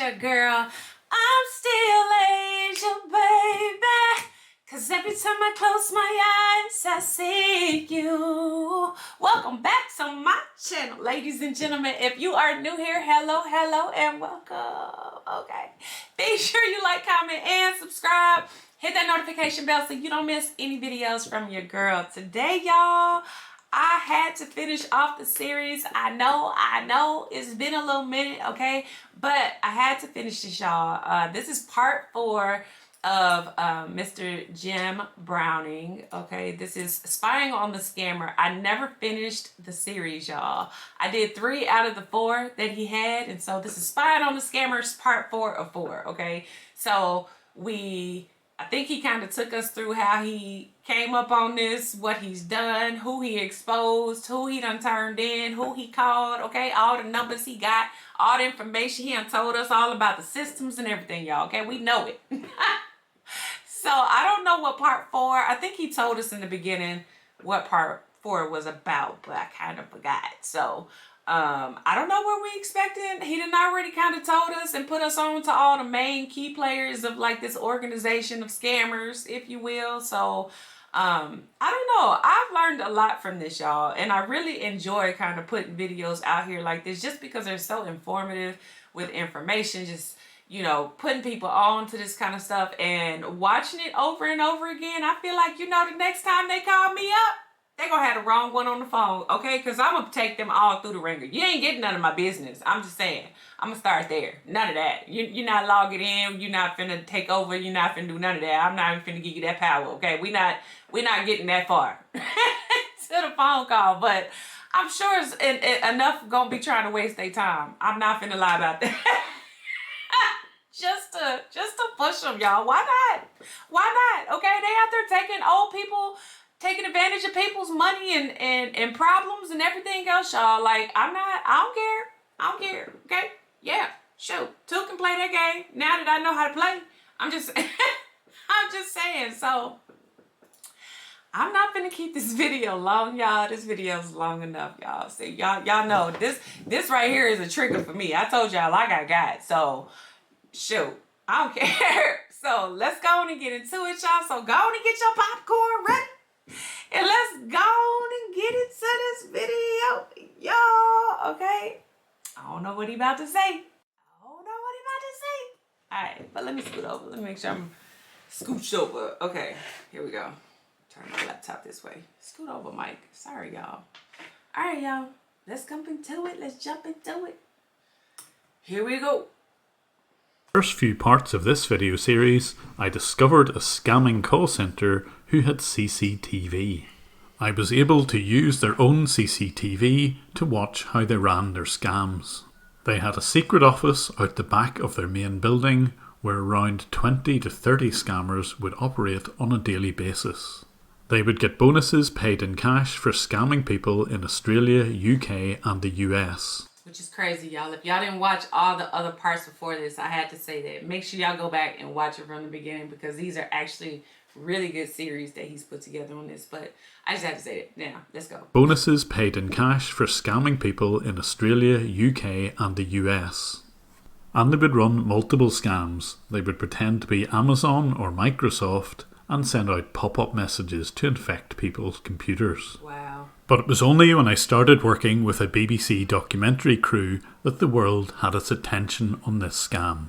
your girl. I'm still Asia, baby. Cause every time I close my eyes, I see you. Welcome back to my channel, ladies and gentlemen. If you are new here, hello, and welcome. Okay. Be sure you like, comment, and subscribe. Hit that notification bell so you don't miss any videos from your girl. Today, y'all, I had to finish off the series. I know, it's been a little minute, okay? But I had to finish this, y'all. This is part 4 of Mr. Jim Browning, okay? This is Spying on the Scammer. I never finished the series, y'all. I did 3 out of the 4 that he had, and so this is Spying on the Scammers part 4 of 4, okay? So I think he kind of took us through how he came up on this, what he's done, who he exposed, who he done turned in, who he called, okay? All the numbers he got, all the information. He done told us all about the systems and everything, y'all, okay? We know it. So I don't know what part 4, I think he told us in the beginning what part 4 was about, but I kind of forgot. So I don't know what we expected. He done already kind of told us and put us on to all the main key players of like this organization of scammers, if you will. So I don't know. I've learned a lot from this, y'all, and I really enjoy kind of putting videos out here like this just because they're so informative with information, just, you know, putting people on to this kind of stuff and watching it over and over again. I feel like, you know, the next time they call me up, they're going to have the wrong one on the phone, okay? Because I'm going to take them all through the ringer. You ain't getting none of my business. I'm just saying. I'm going to start there. None of that. You're not logging in. You're not finna take over. You're not finna do none of that. I'm not even finna give you that power, okay? We're not getting that far to the phone call. But I'm sure it's enough going to be trying to waste their time. I'm not finna lie about that. Just to push them, y'all. Why not? Why not? Okay? They out there taking old people, taking advantage of people's money and problems and everything else, y'all. Like, I don't care, okay? Yeah, sure. 2 can play that game. Now that I know how to play, I'm just saying. So, I'm not gonna keep this video long, y'all. This video's long enough, y'all. See, y'all know this right here is a trigger for me. I told y'all I got. So, shoot, I don't care. So, let's go on and get into it, y'all. So, go on and get your popcorn ready. And let's go on and get into this video, y'all, okay? I don't know what he about to say. All right, but let me scoot over. Let me make sure I'm scooched over. Okay, here we go. Turn my laptop this way. Scoot over, Mike. Sorry, y'all. All right, y'all. Let's jump into it. Let's jump into it. Here we go. First few parts of this video series, I discovered a scamming call centre who had CCTV. I was able to use their own CCTV to watch how they ran their scams. They had a secret office out the back of their main building where around 20 to 30 scammers would operate on a daily basis. They would get bonuses paid in cash for scamming people in Australia, UK and the US. Which is crazy, y'all. If y'all didn't watch all the other parts before this, I had to say that. Make sure y'all go back and watch it from the beginning because these are actually really good series that he's put together on this. But I just have to say it. Now, let's go. Bonuses paid in cash for scamming people in Australia, UK and the US. And they would run multiple scams. They would pretend to be Amazon or Microsoft and send out pop-up messages to infect people's computers. Wow. But it was only when I started working with a BBC documentary crew that the world had its attention on this scam.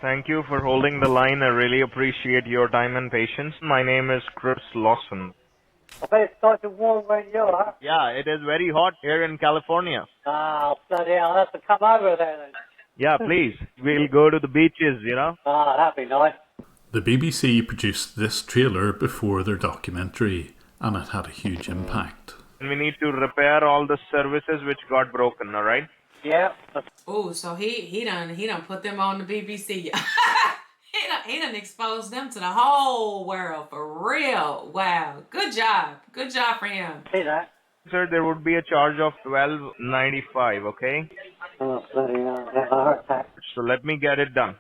Thank you for holding the line. I really appreciate your time and patience. My name is Chris Lawson. I bet it's starting warm where you are. Yeah, it is very hot here in California. Ah, bloody hell, I'll have to come over there then. Yeah, please. We'll go to the beaches, you know. Ah, that'd be nice. The BBC produced this trailer before their documentary, and it had a huge impact. And we need to repair all the services which got broken, alright? Yeah. Oh, so he done put them on the BBC. he done exposed them to the whole world for real. Wow, good job for him. See that? Sir, there would be a charge of $12.95, okay? Oh, bloody hell, I heard that. So let me get it done.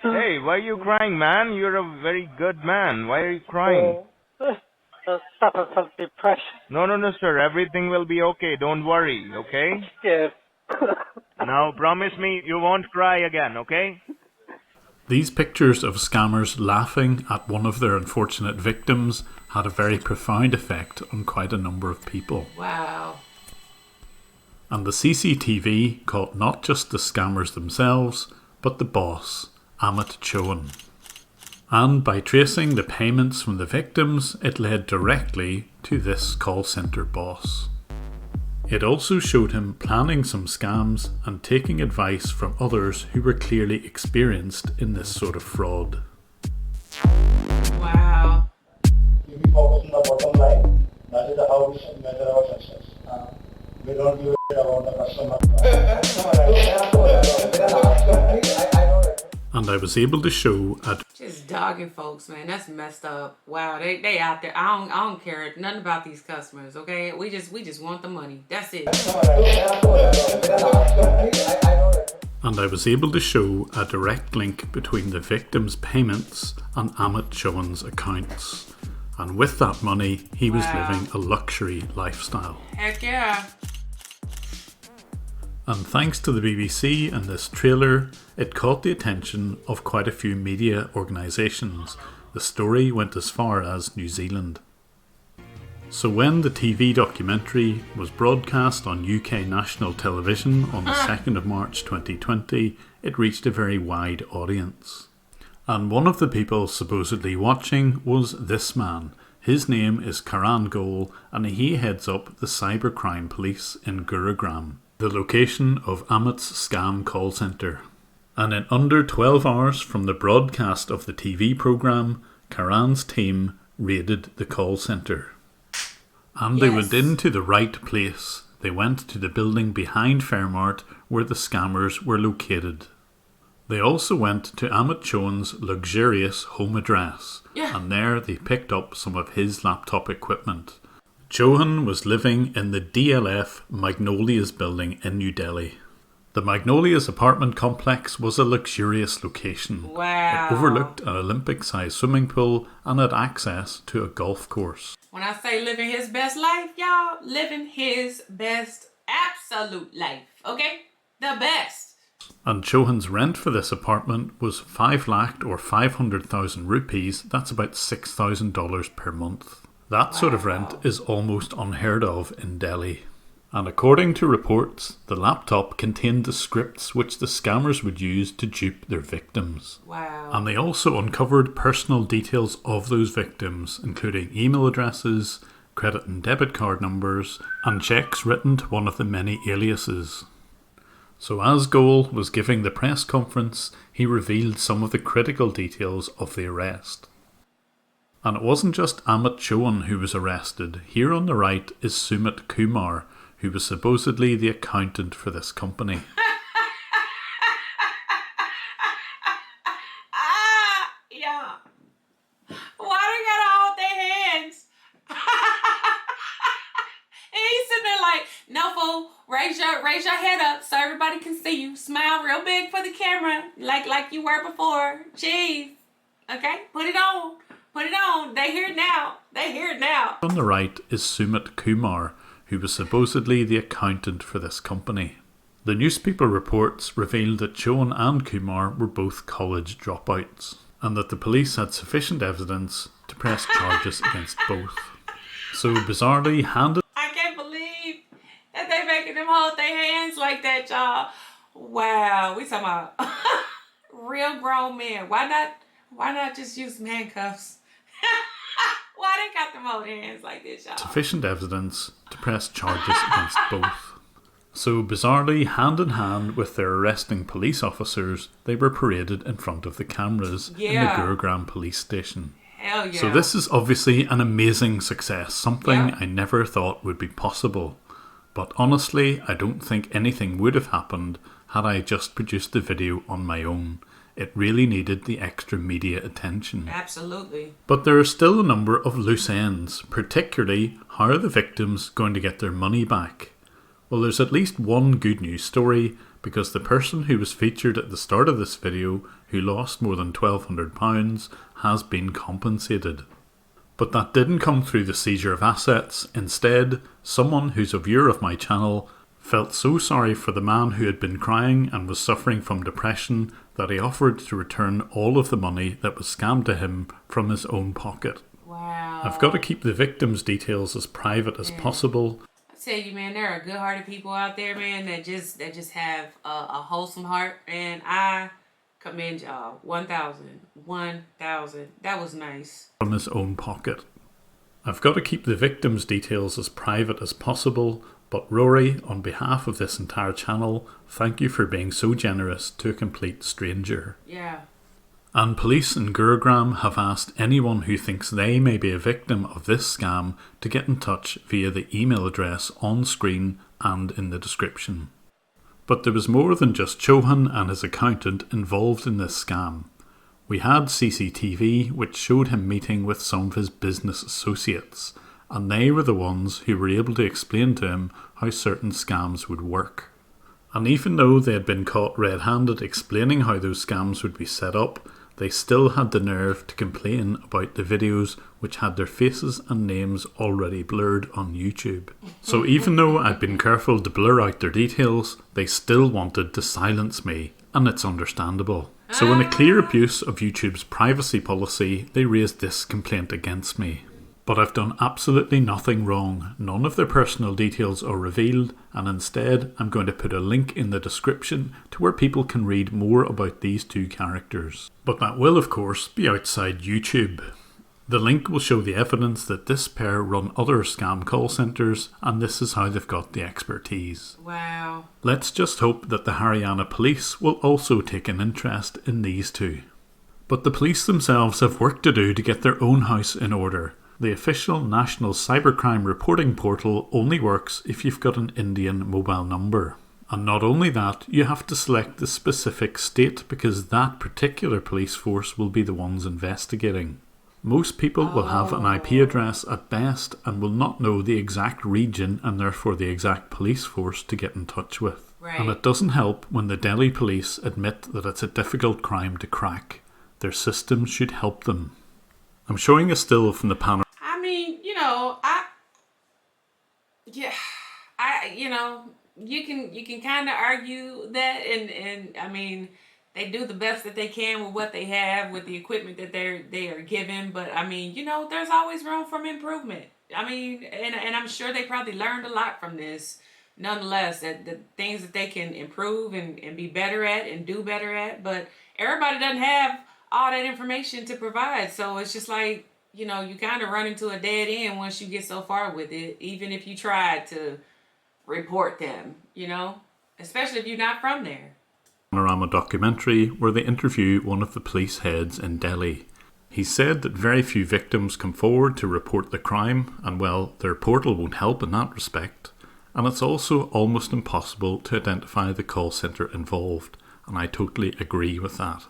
Hey, why are you crying, man? You're a very good man. Why are you crying? I suffer from depression. No, sir. Everything will be okay. Don't worry, okay? Yeah. Now promise me you won't cry again, okay? These pictures of scammers laughing at one of their unfortunate victims had a very profound effect on quite a number of people. Wow. And the CCTV caught not just the scammers themselves, but the boss, Amit Chohan. And by tracing the payments from the victims, it led directly to this call centre boss. It also showed him planning some scams and taking advice from others who were clearly experienced in this sort of fraud. Wow. If we focus on the bottom line, that is how we should measure our success. We don't give a about the customer. And I was able to show a Just dogging folks, man. That's messed up. Wow, they out there. I don't care nothing about these customers, okay? We just want the money. That's it. And I was able to show a direct link between the victim's payments and Amit Chohan's accounts. And with that money, he was living a luxury lifestyle. Heck yeah. And thanks to the BBC and this trailer, it caught the attention of quite a few media organisations. The story went as far as New Zealand. So when the TV documentary was broadcast on UK national television on the 2nd of March 2020, it reached a very wide audience. And one of the people supposedly watching was this man. His name is Karan Goel and he heads up the cybercrime police in Gurugram, the location of Amit's scam call centre. And in under 12 hours from the broadcast of the TV programme, Karan's team raided the call centre. And they went into the right place. They went to the building behind Fairmart where the scammers were located. They also went to Amit Chohan's luxurious home address, and there they picked up some of his laptop equipment. Chohan was living in the DLF Magnolias building in New Delhi. The Magnolias apartment complex was a luxurious location. Wow. It overlooked an Olympic-sized swimming pool and had access to a golf course. When I say living his best life, y'all, living his best absolute life, okay? The best. And Chohan's rent for this apartment was 5 lakh or 500,000 rupees. That's about $6,000 per month. That sort of rent is almost unheard of in Delhi. And according to reports, the laptop contained the scripts which the scammers would use to dupe their victims. Wow. And they also uncovered personal details of those victims, including email addresses, credit and debit card numbers, and checks written to one of the many aliases. So as Goel was giving the press conference, he revealed some of the critical details of the arrest. And it wasn't just Amit Chohan who was arrested. Here on the right is Sumit Kumar, who was supposedly the accountant for this company. Yeah. Why they gotta hold their hands? And he's sitting there like, no fool, raise your head up so everybody can see you. Smile real big for the camera, like you were before. Jeez. Okay, put it on. Put it on. They hear it now. They hear it now. On the right is Sumit Kumar, who was supposedly the accountant for this company. The newspaper reports revealed that Chohan and Kumar were both college dropouts, and that the police had sufficient evidence to press charges against both. So bizarrely, I can't believe that they making them hold their hands like that, y'all. Wow, we talking about real grown men. Why not just use handcuffs? Why they got them hold hands like this, y'all? sufficient evidence to press charges against both. So bizarrely, hand in hand with their arresting police officers, they were paraded in front of the cameras in the Gurugram police station. Hell yeah. So this is obviously an amazing success, something I never thought would be possible. But honestly, I don't think anything would have happened had I just produced the video on my own. It really needed the extra media attention. Absolutely. But there are still a number of loose ends, particularly how are the victims going to get their money back? Well, there's at least one good news story, because the person who was featured at the start of this video, who lost more than £1,200, has been compensated. But that didn't come through the seizure of assets. Instead, someone who's a viewer of my channel felt so sorry for the man who had been crying and was suffering from depression that he offered to return all of the money that was scammed to him from his own pocket. Wow. I've got to keep the victims' details as private as possible. I tell you, man, there are good-hearted people out there, man, that just have a wholesome heart, and I commend y'all. 1,000. That was nice. From his own pocket. I've got to keep the victims' details as private as possible, but Rory, on behalf of this entire channel, thank you for being so generous to a complete stranger. Yeah. And police in Gurugram have asked anyone who thinks they may be a victim of this scam to get in touch via the email address on screen and in the description. But there was more than just Chohan and his accountant involved in this scam. We had CCTV which showed him meeting with some of his business associates, and they were the ones who were able to explain to him how certain scams would work. And even though they had been caught red-handed explaining how those scams would be set up, they still had the nerve to complain about the videos which had their faces and names already blurred on YouTube. So even though I'd been careful to blur out their details, they still wanted to silence me, and it's understandable. So in a clear abuse of YouTube's privacy policy, they raised this complaint against me. But I've done absolutely nothing wrong. None of their personal details are revealed, and instead I'm going to put a link in the description to where people can read more about these two characters. But that will of course be outside YouTube. The link will show the evidence that this pair run other scam call centres, and this is how they've got the expertise. Wow. Let's just hope that the Haryana police will also take an interest in these two. But the police themselves have work to do to get their own house in order. The official National Cybercrime Reporting Portal only works if you've got an Indian mobile number. And not only that, you have to select the specific state because that particular police force will be the ones investigating. Most people will have an IP address at best and will not know the exact region and therefore the exact police force to get in touch with. Right. And it doesn't help when the Delhi police admit that it's a difficult crime to crack. Their systems should help them. I'm showing a still from the panorama. I mean, you can kind of argue that, and I mean, they do the best that they can with what they have, with the equipment that they are given. But I mean, there's always room for improvement. I mean, and I'm sure they probably learned a lot from this. Nonetheless, that the things that they can improve and be better at and do better at. But everybody doesn't have all that information to provide. So it's just like, you kind of run into a dead end once you get so far with it, even if you try to report them, especially if you're not from there. Panorama documentary where they interview one of the police heads in Delhi. He said that very few victims come forward to report the crime, and well, their portal won't help in that respect. And it's also almost impossible to identify the call centre involved, and I totally agree with that.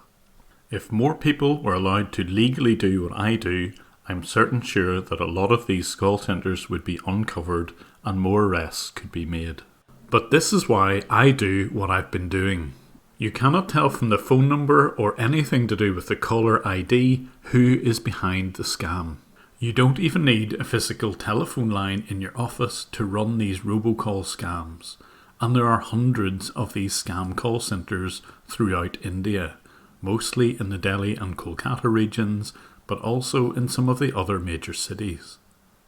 If more people were allowed to legally do what I do, I'm certain sure that a lot of these call centres would be uncovered and more arrests could be made. But this is why I do what I've been doing. You cannot tell from the phone number or anything to do with the caller ID who is behind the scam. You don't even need a physical telephone line in your office to run these robocall scams. And there are hundreds of these scam call centres throughout India, mostly in the Delhi and Kolkata regions, but also in some of the other major cities.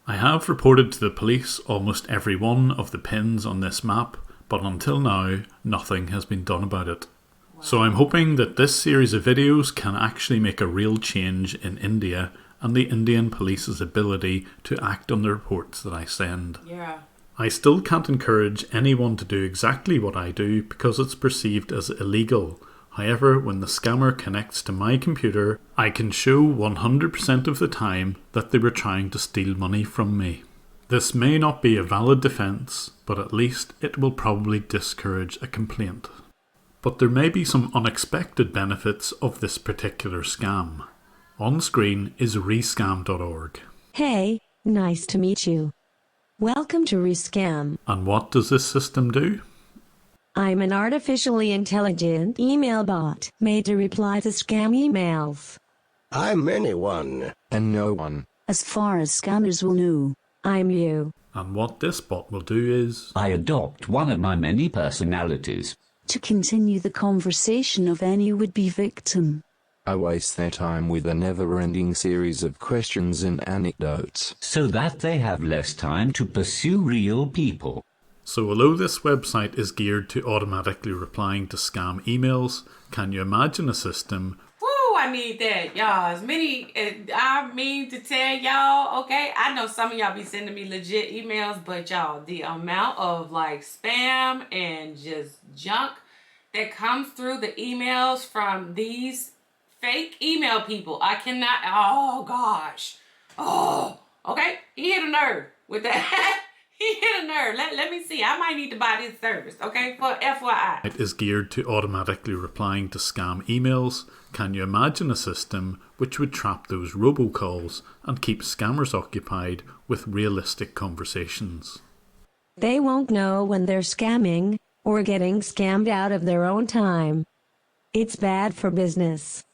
I have reported to the police almost every one of the pins on this map, but until now, nothing has been done about it. So I'm hoping that this series of videos can actually make a real change in India and the Indian police's ability to act on the reports that I send. Yeah. I still can't encourage anyone to do exactly what I do because it's perceived as illegal. However, when the scammer connects to my computer, I can show 100% of the time that they were trying to steal money from me. This may not be a valid defence, but at least it will probably discourage a complaint. But there may be some unexpected benefits of this particular scam. On screen is rescam.org. Hey, nice to meet you. Welcome to Rescam. And what does this system do? I'm an artificially intelligent email bot made to reply to scam emails. I'm anyone and no one. As far as scammers will know. I'm you. And what this bot will do is... I adopt one of my many personalities to continue the conversation of any would-be victim. I waste their time with a never-ending series of questions and anecdotes, so that they have less time to pursue real people. So although this website is geared to automatically replying to scam emails, can you imagine a system... Woo, I need that, y'all. As many, I mean to tell y'all, okay, I know some of y'all be sending me legit emails, but y'all, the amount of like spam and just junk that comes through the emails from these fake email people, I cannot, oh gosh. Oh, okay, he hit a nerve with that. He hit a nerve. Let me see. I might need to buy this service, okay, for FYI. It is geared to automatically replying to scam emails. Can you imagine a system which would trap those robocalls and keep scammers occupied with realistic conversations? They won't know when they're scamming or getting scammed out of their own time. It's bad for business.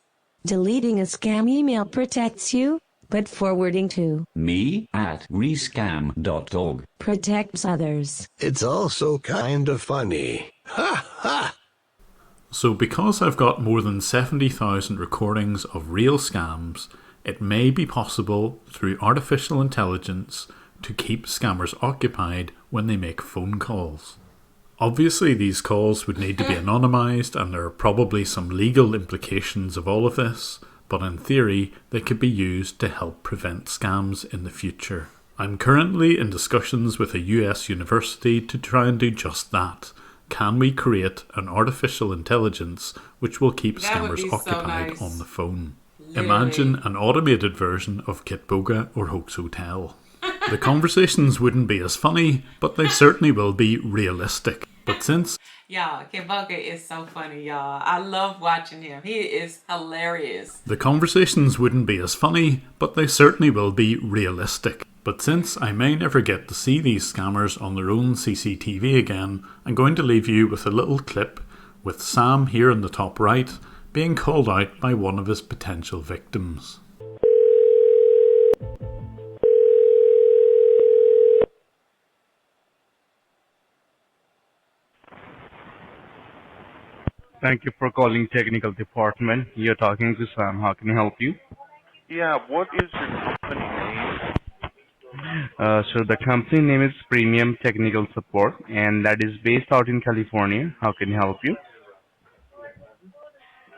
Deleting a scam email protects you, but forwarding to me at rescam.org protects others. It's also kind of funny. Ha ha! So because I've got more than 70,000 recordings of real scams, it may be possible through artificial intelligence to keep scammers occupied when they make phone calls. Obviously these calls would need to be anonymised, and there are probably some legal implications of all of this, but in theory they could be used to help prevent scams in the future. I'm currently in discussions with a US university to try and do just that. Can we create an artificial intelligence which will keep scammers occupied on the phone? Literally. Imagine an automated version of Kitboga or Hoax Hotel. The conversations wouldn't be as funny, but they certainly will be realistic. But since... Y'all, Kitboga is so funny, y'all. I love watching him. He is hilarious. The conversations wouldn't be as funny, but they certainly will be realistic. But since I may never get to see these scammers on their own CCTV again, I'm going to leave you with a little clip with Sam here in the top right being called out by one of his potential victims. Thank you for calling technical department. You're talking to Sam. How can I help you? Yeah, what is your company name? So the company name is Premium Technical Support, and that is based out in California. How can I help you?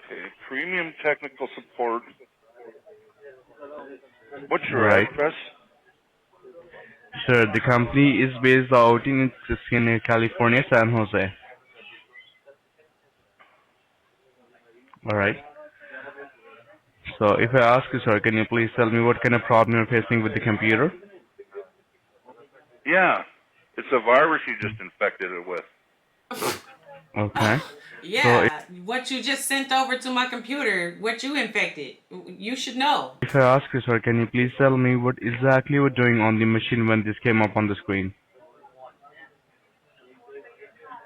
Okay, Premium Technical Support. What's your address? Sure, the company is based out in California, San Jose. Alright. So if I ask you, sir, can you please tell me what kind of problem you're facing with the computer? Yeah, it's a virus you just infected it with. Okay. Yeah, so what you just sent over to my computer, what you infected, you should know. If I ask you, sir, can you please tell me what exactly you were doing on the machine when this came up on the screen?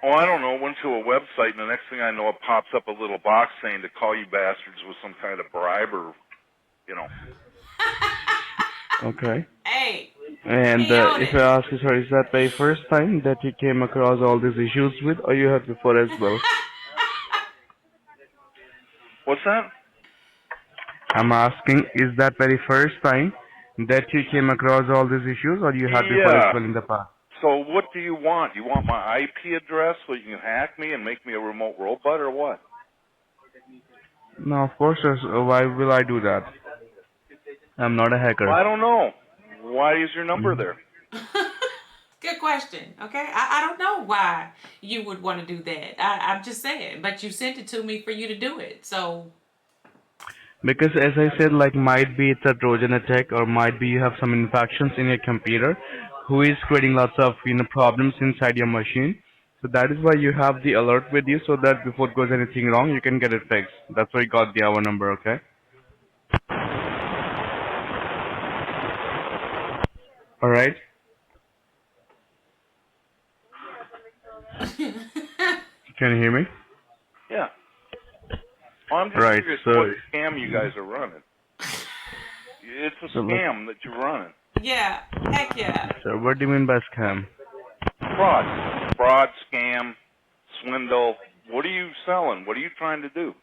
Oh, I don't know. Went to a website, and the next thing I know, it pops up a little box saying to call you bastards with some kind of bribe or, you know. Okay. Hey. And if I ask you, sir, is that the first time that you came across all these issues with, or you had before as well? What's that? I'm asking, is that very first time that you came across all these issues, or you had before as well in the past? So what do you want? You want my IP address so you can hack me and make me a remote robot, or what? No, of course, sir. Why will I do that? I'm not a hacker. Well, I don't know. Why is your number there? Good question. Okay, I don't know why you would want to do that. I'm just saying, but you sent it to me for you to do it, so. Because as I said, like might be it's a Trojan attack, or might be you have some infections in your computer, who is creating lots of problems inside your machine. So that is why you have the alert with you, so that before it goes anything wrong, you can get it fixed. That's why you got the hour number. Okay. All right. Can you hear me? Yeah. Well, I'm just curious what scam you guys are running. It's a scam that you're running. Yeah, heck yeah. So what do you mean by scam? Fraud, scam, swindle. What are you selling? What are you trying to do?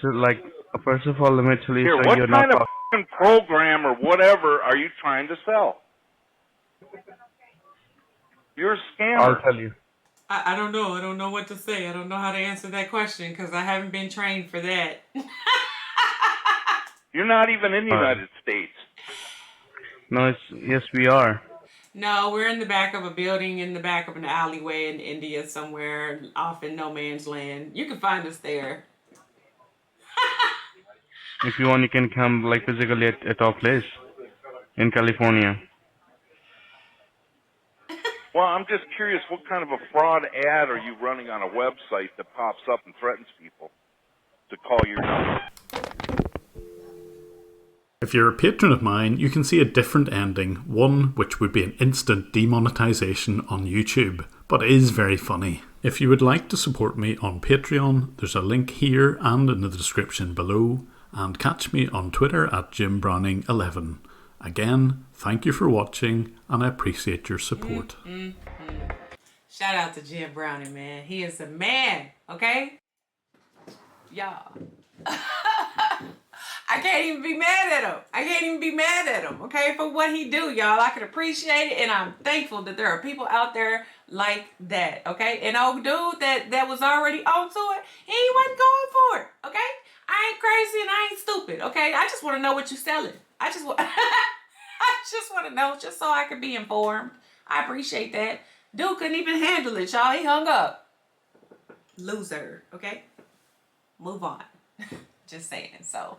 So like, first of all, let me tell you, Here, so what you're not kind of f***ing program or whatever are you trying to sell? You're a I'll scammer. tell you. I don't know. I don't know what to say. I don't know how to answer that question because I haven't been trained for that. You're not even in the Alright. United States. No, yes, we are. No, we're in the back of a building, in the back of an alleyway in India somewhere off in no man's land. You can find us there. If you want, you can come like physically at our place in California. Well, I'm just curious, what kind of a fraud ad are you running on a website that pops up and threatens people to call your number? If you're a patron of mine, you can see a different ending, one which would be an instant demonetization on YouTube, but is very funny. If you would like to support me on Patreon, there's a link here and in the description below, and catch me on Twitter at JimBrowning11. Again, thank you for watching, and I appreciate your support. Shout out to Jim Browning, man. He is a man, okay? Y'all. I can't even be mad at him. I can't even be mad at him, okay, for what he do, y'all. I can appreciate it, and I'm thankful that there are people out there like that, okay? And old dude that was already onto it, he wasn't going for it, okay? I ain't crazy and I ain't stupid, okay? I just want to know what you're selling. I just want to know just so I can be informed. I appreciate that. Dude couldn't even handle it, y'all. He hung up. Loser, okay? Move on. Just saying, so.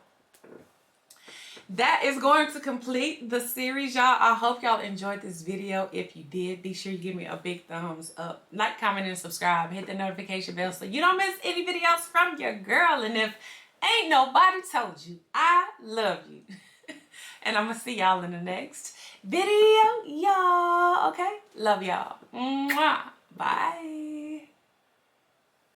That is going to complete the series, y'all. I hope y'all enjoyed this video. If you did, be sure you give me a big thumbs up. Like, comment, and subscribe. Hit the notification bell so you don't miss any videos from your girl. And if ain't nobody told you, I love you. And I'm going to see y'all in the next video, y'all. Okay? Love y'all. Mwah. Bye.